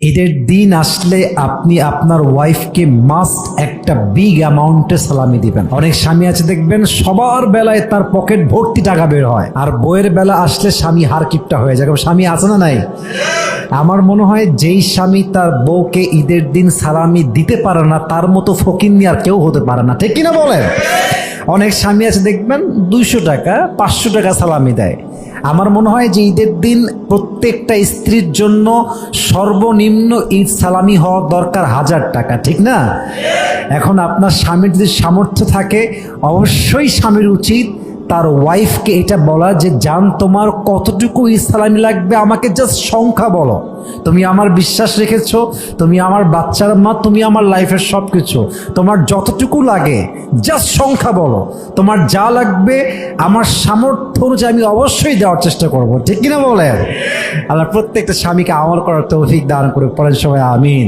ঈদের দিন আসলে আপনি আপনার ওয়াইফকে মাস্ট একটা বিগ অ্যামাউন্টে সালামি দিবেন। অনেক স্বামী আছে দেখবেন সবার বেলায় তার পকেট ভর্তি টাকা বের হয়, আর বইয়ের বেলা আসলে স্বামী হারকিপটা হয়ে যায়। স্বামী আছে না নাই? আমার মনে হয় যেই স্বামী তার বউকে ঈদের দিন সালামি দিতে পারে না তার মতো ফকিন্নি আর কেউ হতে পারে না, ঠিক কিনা বলেন? অনেক স্বামী আছে দেখবেন 200 টাকা 500 টাকা সালামি দেয়। আমার মনে হয় যে ঈদের দিন প্রত্যেকটা স্ত্রীর জন্য সর্বনিম্ন ঈদ সালামি হওয়া দরকার 1000 টাকা, ঠিক না? এখন আপনার স্বামীর যদি সামর্থ্য থাকে অবশ্যই স্বামীর উচিত তার ওয়াইফকে এটা বলা যে জান তোমার কতটুকু ঈদ সালামি লাগবে আমাকে জাস্ট সংখ্যা বলো। তুমি আমার বিশ্বাস রেখেছো, তুমি আমার বাচ্চার মা, তুমি আমার লাইফের সব কিছু, তোমার যতটুকু লাগে জাস্ট সংখ্যা বলো। তোমার যা লাগবে আমার সামর্থ্য অনুযায়ী আমি অবশ্যই দেওয়ার চেষ্টা করব, ঠিক কিনা বলেন? আল্লাহ প্রত্যেকটা স্বামীকে আমল করার তৌফিক দান করে পড়েন সবাই আমিন।